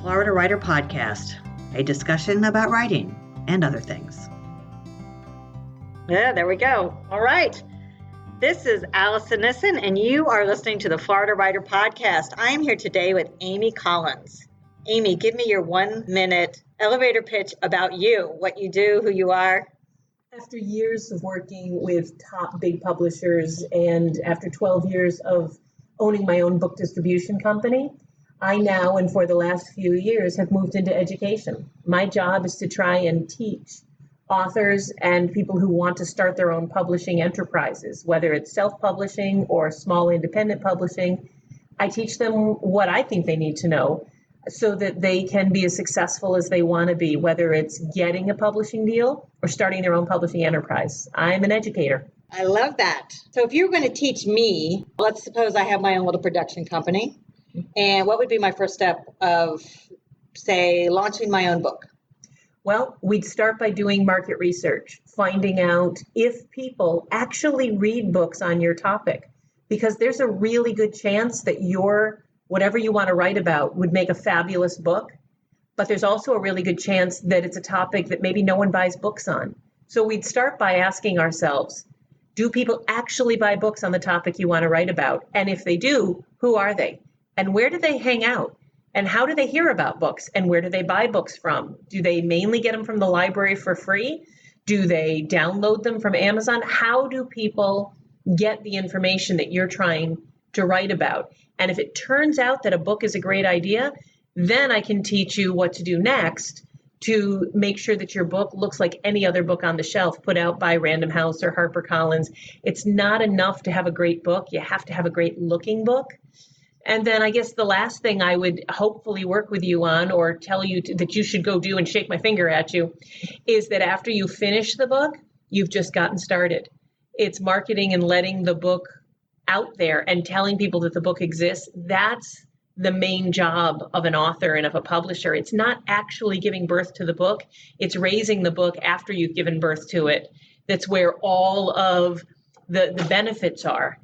Florida Writer Podcast, a discussion about writing and other things. Yeah, there we go. All right. This is Allison Nissen, and you are listening to the Florida Writer Podcast. I am here today with Amy Collins. Amy, give me your 1-minute elevator pitch about you, what you do, who you are. After years of working with top big publishers and after 12 years of owning my own book distribution company, I now, and for the last few years, have moved into education. My job is to try and teach authors and people who want to start their own publishing enterprises, whether it's self-publishing or small independent publishing. I teach them what I think they need to know so that they can be as successful as they want to be, whether it's getting a publishing deal or starting their own publishing enterprise. I'm an educator. I love that. So if you were going to teach me, let's suppose I have my own little production company, and what would be my first step of, say, launching my own book? Well, we'd start by doing market research, finding out if people actually read books on your topic, because there's a really good chance that whatever you want to write about would make a fabulous book, but there's also a really good chance that it's a topic that maybe no one buys books on. So we'd start by asking ourselves, do people actually buy books on the topic you want to write about? And if they do, who are they? And where do they hang out? And how do they hear about books? And where do they buy books from? Do they mainly get them from the library for free? Do they download them from Amazon? How do people get the information that you're trying to write about? And if it turns out that a book is a great idea, then I can teach you what to do next to make sure that your book looks like any other book on the shelf put out by Random House or HarperCollins. It's not enough to have a great book. You have to have a great looking book. And then I guess the last thing I would hopefully work with you on or tell you that you should go do and shake my finger at you is that after you finish the book, you've just gotten started. It's marketing and letting the book out there and telling people that the book exists. That's the main job of an author and of a publisher. It's not actually giving birth to the book. It's raising the book after you've given birth to it. That's where all of the benefits are.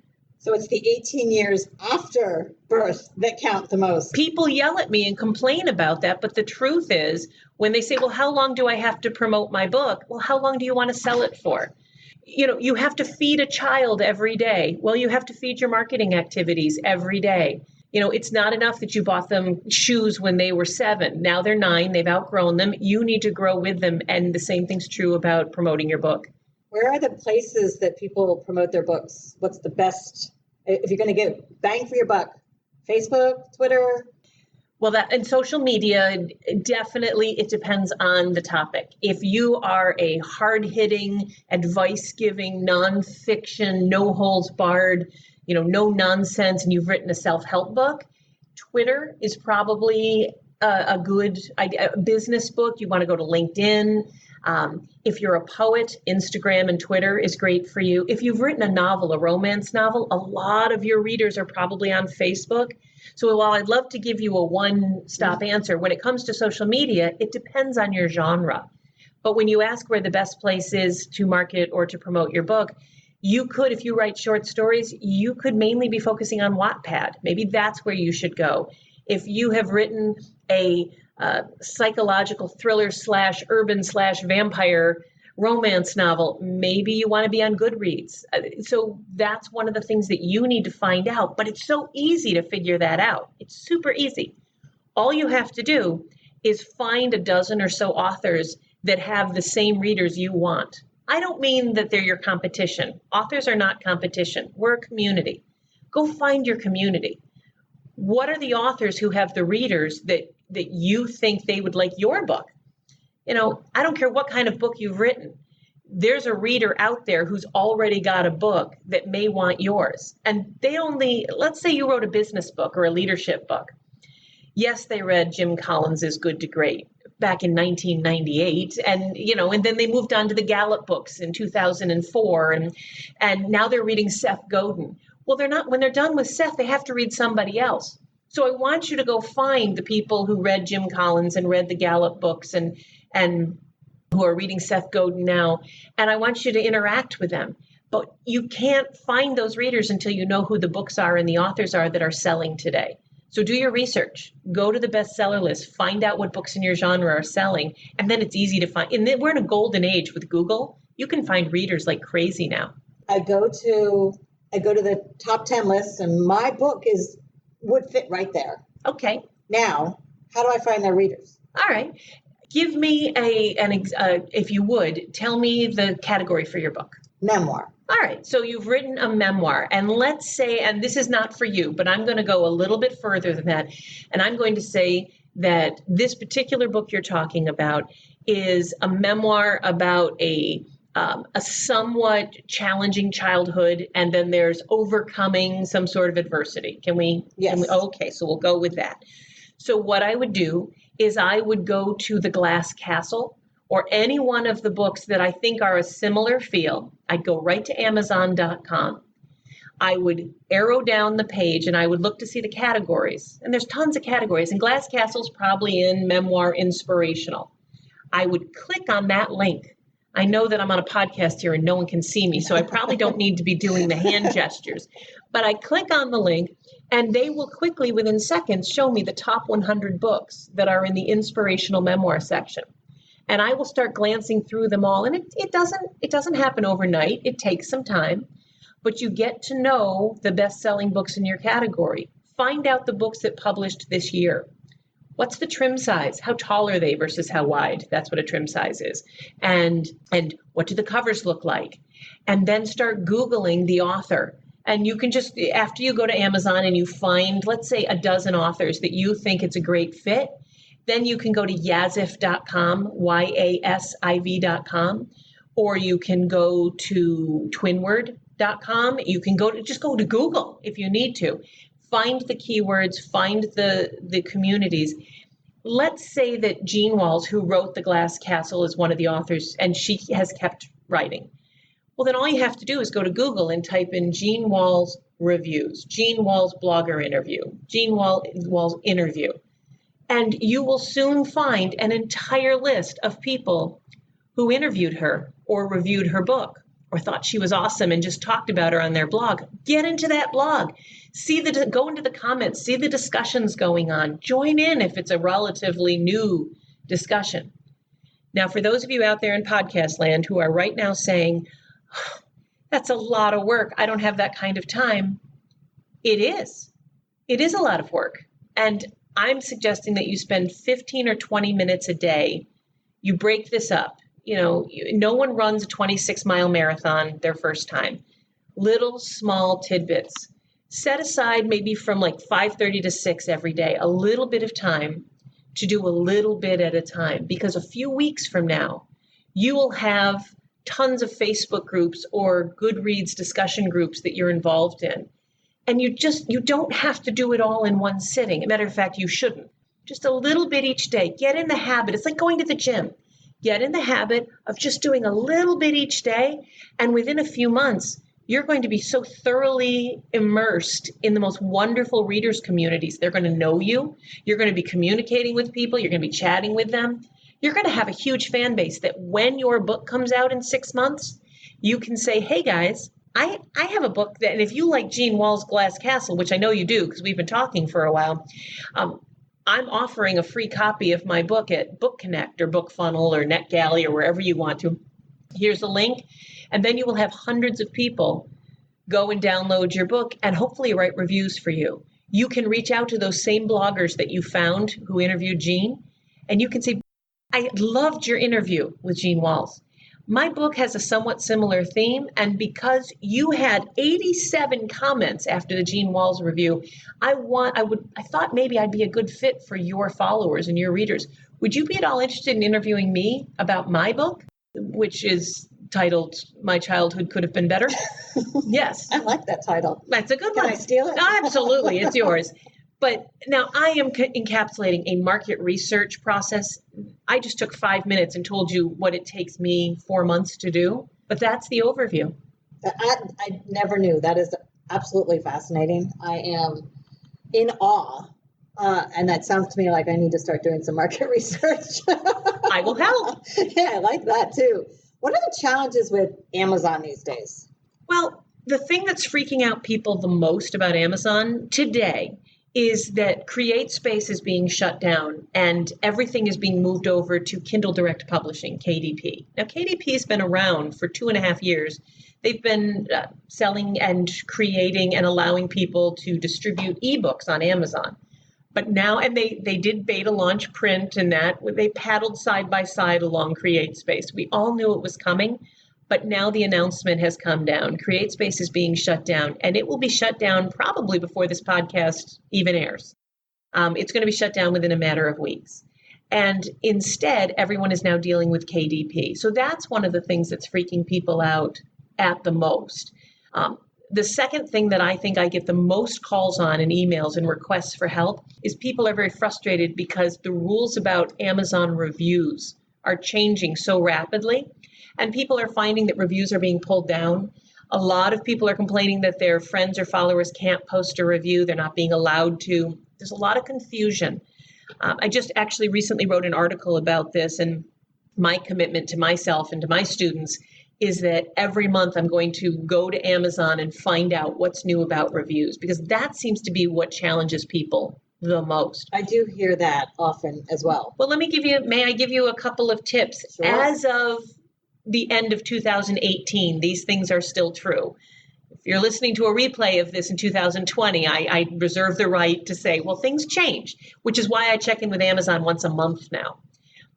So it's the 18 years after birth that count the most. People yell at me and complain about that, but the truth is, when they say, well, how long do I have to promote my book? Well, how long do you want to sell it for? You have to feed a child every day. Well, you have to feed your marketing activities every day. It's not enough that you bought them shoes when they were 7. Now they're 9, they've outgrown them. You need to grow with them. And the same thing's true about promoting your book. Where are the places that people promote their books? What's the best, if you're going to get bang for your buck? Facebook, Twitter? Well, that and social media, definitely it depends on the topic. If you are a hard-hitting, advice-giving, nonfiction, no holds barred, no nonsense, and you've written a self-help book, Twitter is probably a good idea. Business book, you want to go to LinkedIn. If you're a poet, Instagram and Twitter is great for you. If you've written a novel, a romance novel, a lot of your readers are probably on Facebook. So while I'd love to give you a one-stop answer, when it comes to social media, it depends on your genre. But when you ask where the best place is to market or to promote your book, you could, if you write short stories, you could mainly be focusing on Wattpad. Maybe that's where you should go. If you have written a psychological thriller / urban / vampire romance novel, maybe you want to be on Goodreads. So that's one of the things that you need to find out, but it's so easy to figure that out. It's super easy. All you have to do is find a dozen or so authors that have the same readers you want. I don't mean that they're your competition. Authors are not competition. We're a community. Go find your community. What are the authors who have the readers that you think they would like your book? I don't care what kind of book you've written. There's a reader out there who's already got a book that may want yours. And let's say you wrote a business book or a leadership book. Yes, they read Jim Collins' Good to Great back in 1998. And then they moved on to the Gallup books in 2004. And now they're reading Seth Godin. Well, when they're done with Seth, they have to read somebody else. So I want you to go find the people who read Jim Collins and read the Gallup books and who are reading Seth Godin now. And I want you to interact with them. But you can't find those readers until you know who the books are and the authors are that are selling today. So do your research, go to the bestseller list, find out what books in your genre are selling, and then it's easy to find. And then we're in a golden age with Google. You can find readers like crazy now. I go to the top 10 lists, and my book would fit right there. Okay. Now, how do I find their readers? All right. Give me if you would, tell me the category for your book. Memoir. All right, so you've written a memoir, and let's say, and this is not for you, but I'm going to go a little bit further than that, and I'm going to say that this particular book you're talking about is a memoir about a somewhat challenging childhood, and then there's overcoming some sort of adversity. Can we? Yes. Okay, so we'll go with that. So what I would do is I would go to The Glass Castle or any one of the books that I think are a similar feel. I'd go right to Amazon.com. I would arrow down the page and I would look to see the categories. And there's tons of categories. And Glass Castle's probably in memoir inspirational. I would click on that link. I know that I'm on a podcast here and no one can see me, so I probably don't need to be doing the hand gestures. But I click on the link and they will quickly, within seconds, show me the top 100 books that are in the inspirational memoir section. And I will start glancing through them all. And it doesn't happen overnight. It takes some time. But you get to know the best-selling books in your category. Find out the books that published this year. What's the trim size? How tall are they versus how wide? That's what a trim size is. And what do the covers look like? And then start Googling the author. And you can just, after you go to Amazon and you find, let's say, a dozen authors that you think it's a great fit, then you can go to Yazif.com, YASIV.com, or you can go to Twinword.com. You can go to Google if you need to. Find the keywords, find the communities. Let's say that Jean Walls, who wrote The Glass Castle, is one of the authors, and she has kept writing. Well, then all you have to do is go to Google and type in Jean Walls reviews, Jean Walls blogger interview, Jean Walls interview. And you will soon find an entire list of people who interviewed her or reviewed her book or thought she was awesome and just talked about her on their blog. Get into that blog. Go into the comments, see the discussions going on. Join in if it's a relatively new discussion. Now, for those of you out there in podcast land who are right now saying, oh, that's a lot of work, I don't have that kind of time. It is. It is a lot of work. And I'm suggesting that you spend 15 or 20 minutes a day. You break this up. No one runs a 26-mile marathon their first time. Little small tidbits. Set aside maybe from like 5:30 to 6 every day, a little bit of time to do a little bit at a time. Because a few weeks from now, you will have tons of Facebook groups or Goodreads discussion groups that you're involved in. And you don't have to do it all in one sitting. As a matter of fact, you shouldn't. Just a little bit each day. Get in the habit. It's like going to the gym. Get in the habit of just doing a little bit each day. And within a few months, you're going to be so thoroughly immersed in the most wonderful readers communities. They're going to know you. You're going to be communicating with people. You're going to be chatting with them. You're going to have a huge fan base that when your book comes out in 6 months, you can say, hey guys, I have a book that, and if you like Jean Walls' Glass Castle, which I know you do because we've been talking for a while, I'm offering a free copy of my book at Book Connect or Book Funnel or NetGalley or wherever you want to. Here's a link. And then you will have hundreds of people go and download your book and hopefully write reviews for you. You can reach out to those same bloggers that you found who interviewed Jean, and you can say, I loved your interview with Jean Walls. My book has a somewhat similar theme, and because you had 87 comments after the Jean Walls review, I thought maybe I'd be a good fit for your followers and your readers. Would you be at all interested in interviewing me about my book, which is titled My Childhood Could Have Been Better? Yes. I like that title. That's a good one. Can I steal it? Absolutely, it's yours. But now I am encapsulating a market research process. I just took 5 minutes and told you what it takes me 4 months to do. But that's the overview. I never knew. That is absolutely fascinating. I am in awe. And that sounds to me like I need to start doing some market research. I will help. Yeah, I like that too. What are the challenges with Amazon these days? Well, the thing that's freaking out people the most about Amazon today is that CreateSpace is being shut down and everything is being moved over to Kindle Direct Publishing, KDP. Now, KDP has been around for 2.5 years. They've been selling and creating and allowing people to distribute ebooks on Amazon. But now, and they did beta launch print and that, they paddled side by side along CreateSpace. We all knew it was coming, but now the announcement has come down. CreateSpace is being shut down, and it will be shut down probably before this podcast even airs. It's going to be shut down within a matter of weeks. And instead, everyone is now dealing with KDP. So that's one of the things that's freaking people out at the most. The second thing that I think I get the most calls on and emails and requests for help is people are very frustrated because the rules about Amazon reviews are changing so rapidly, and people are finding that reviews are being pulled down. A lot of people are complaining that their friends or followers can't post a review. They're not being allowed to. There's a lot of confusion. I just actually recently wrote an article about this, and my commitment to myself and to my students is that every month I'm going to go to Amazon and find out what's new about reviews, because that seems to be what challenges people the most. I do hear that often as well. Well, may I give you a couple of tips? Sure. As of the end of 2018, these things are still true. If you're listening to a replay of this in 2020, I reserve the right to say, well, things change, which is why I check in with Amazon once a month now.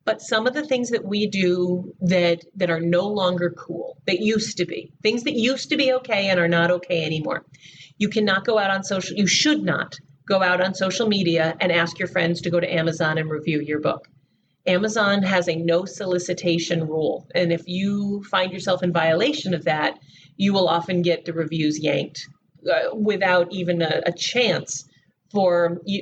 But some of the things that we do that are no longer cool, that used to be, things that used to be okay and are not okay anymore. You cannot go out on you should not go out on social media and ask your friends to go to Amazon and review your book. Amazon has a no solicitation rule. And if you find yourself in violation of that, you will often get the reviews yanked without even a chance.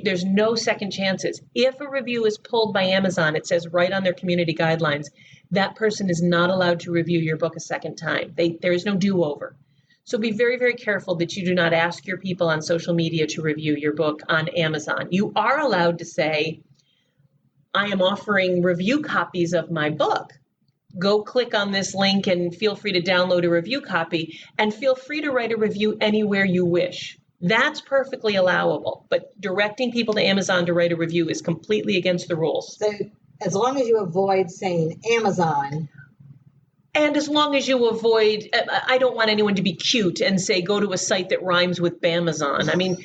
There's no second chances. If a review is pulled by Amazon, it says right on their community guidelines, that person is not allowed to review your book a second time. There is no do-over. So be very, very careful that you do not ask your people on social media to review your book on Amazon. You are allowed to say, I am offering review copies of my book. Go click on this link and feel free to download a review copy, and feel free to write a review anywhere you wish. That's perfectly allowable, but directing people to Amazon to write a review is completely against the rules. So as long as you avoid saying Amazon. And as long as you avoid, I don't want anyone to be cute and say, go to a site that rhymes with Bamazon. I mean,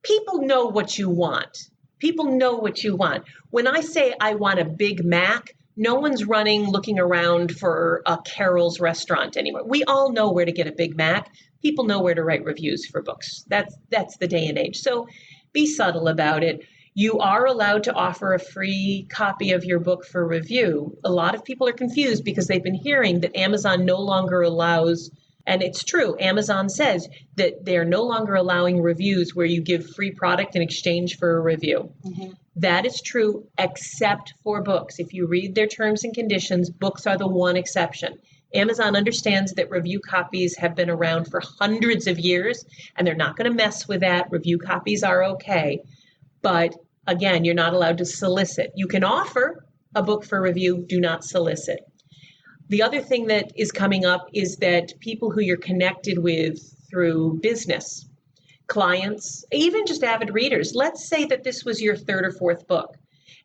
people know what you want. People know what you want. When I say I want a Big Mac, no one's looking around for a Carol's restaurant anymore. We all know where to get a Big Mac. People know where to write reviews for books. That's the day and age. So be subtle about it. You are allowed to offer a free copy of your book for review. A lot of people are confused because they've been hearing that Amazon no longer allows, and it's true, Amazon says that they're no longer allowing reviews where you give free product in exchange for a review. Mm-hmm. That is true, except for books. If you read their terms and conditions, books are the one exception. Amazon understands that review copies have been around for hundreds of years, and they're not going to mess with that. Review copies are okay. But again, you're not allowed to solicit. You can offer a book for review, do not solicit. The other thing that is coming up is that people who you're connected with through business, clients, even just avid readers, let's say that this was your third or fourth book,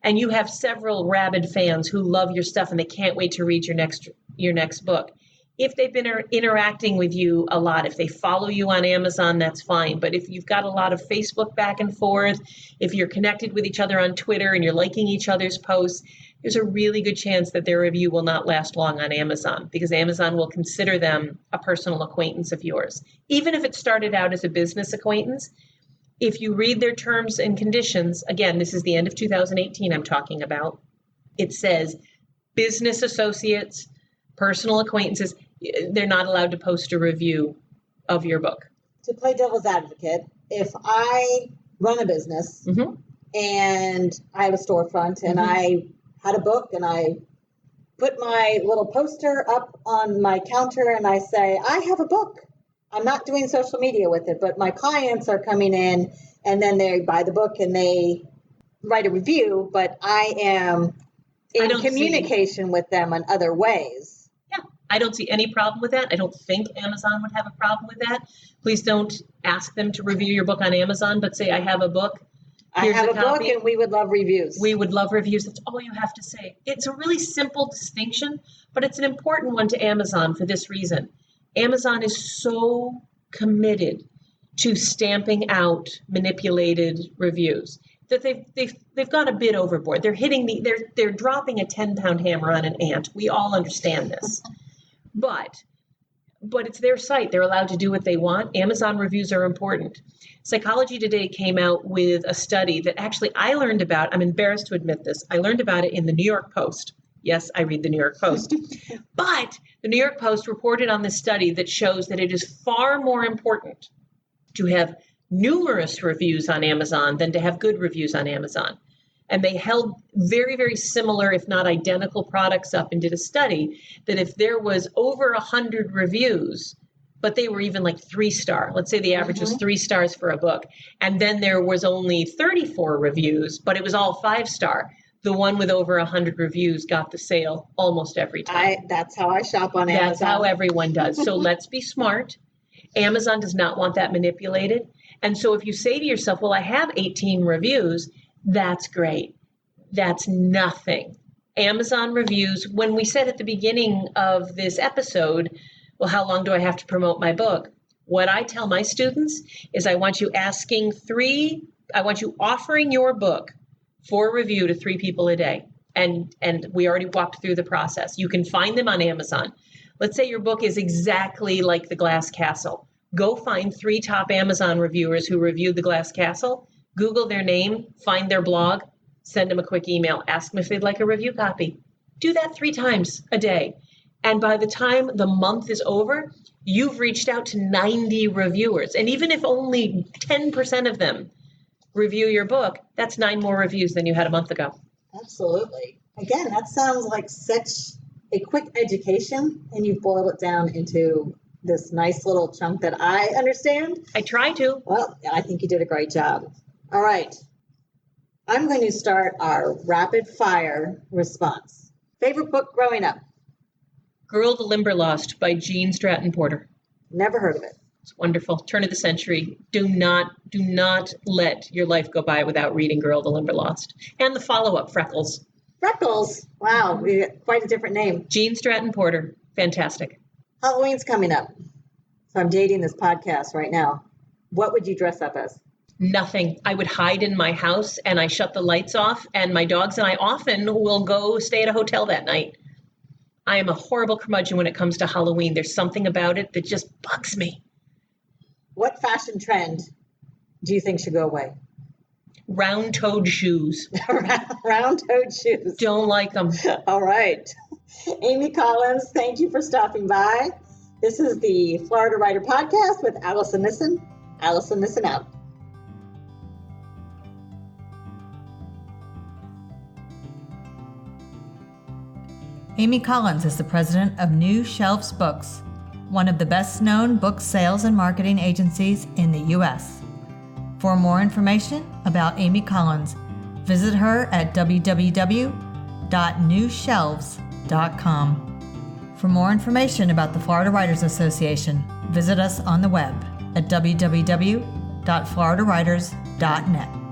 and you have several rabid fans who love your stuff and they can't wait to read your next book. If they've been interacting with you a lot, if they follow you on Amazon, that's fine. But if you've got a lot of Facebook back and forth, if you're connected with each other on Twitter and you're liking each other's posts, there's a really good chance that their review will not last long on Amazon, because Amazon will consider them a personal acquaintance of yours. Even if it started out as a business acquaintance, if you read their terms and conditions, again, this is the end of 2018 I'm talking about, it says business associates, personal acquaintances, they're not allowed to post a review of your book. To play devil's advocate, if I run a business mm-hmm. and I have a storefront and mm-hmm. I had a book and I put my little poster up on my counter and I say, I have a book. I'm not doing social media with it, but my clients are coming in and then they buy the book and they write a review, but I am in communication with them in other ways. I don't see any problem with that. I don't think Amazon would have a problem with that. Please don't ask them to review your book on Amazon, but say, I have a book. I have a book and we would love reviews. We would love reviews. That's all you have to say. It's a really simple distinction, but it's an important one to Amazon for this reason. Amazon is so committed to stamping out manipulated reviews that they've gone a bit overboard. They're dropping a 10-pound hammer on an ant. We all understand this. But it's their site. They're allowed to do what they want. Amazon reviews are important. Psychology Today came out with a study that actually I learned about. I'm embarrassed to admit this. I learned about it in the New York Post. Yes, I read the New York Post. But the New York Post reported on this study that shows that it is far more important to have numerous reviews on Amazon than to have good reviews on Amazon. And they held very, very similar, if not identical, products up and did a study that if there was over 100 reviews, but they were even like 3-star, let's say the average was 3 stars for a book, and then there was only 34 reviews, but it was all 5-star, the one with over 100 reviews got the sale almost every time. That's how I shop on Amazon. That's how everyone does. So let's be smart. Amazon does not want that manipulated. And so if you say to yourself, well, I have 18 reviews, that's great. That's nothing. Amazon reviews, when we said at the beginning of this episode, well, how long do I have to promote my book? What I tell my students is I want you offering your book for review to 3 people a day. And we already walked through the process. You can find them on Amazon. Let's say your book is exactly like The Glass Castle. Go find 3 top Amazon reviewers who reviewed The Glass Castle, Google their name, find their blog, send them a quick email, ask them if they'd like a review copy. Do that 3 times a day. And by the time the month is over, you've reached out to 90 reviewers. And even if only 10% of them review your book, that's 9 more reviews than you had a month ago. Absolutely. Again, that sounds like such a quick education, and you boil it down into this nice little chunk that I understand. I try to. Well, I think you did a great job. All right. I'm going to start our rapid fire response. Favorite book growing up? Girl the Limberlost by Jean Stratton Porter. Never heard of it. It's wonderful. Turn of the century. Do not let your life go by without reading Girl the Limberlost. And the follow-up, Freckles. Freckles. Wow, we got quite a different name. Jean Stratton Porter. Fantastic. Halloween's coming up. So I'm dating this podcast right now. What would you dress up as? Nothing. I would hide in my house and I shut the lights off, and my dogs and I often will go stay at a hotel that night. I am a horrible curmudgeon when it comes to Halloween. There's something about it that just bugs me. What fashion trend do you think should go away? Round-toed shoes. Round-toed shoes. Don't like them. All right. Amy Collins, thank you for stopping by. This is the Florida Writer Podcast with Allison Nissen. Allison Nissen out. Amy Collins is the president of New Shelves Books, one of the best-known book sales and marketing agencies in the U.S. For more information about Amy Collins, visit her at www.newshelves.com. For more information about the Florida Writers Association, visit us on the web at www.floridawriters.net.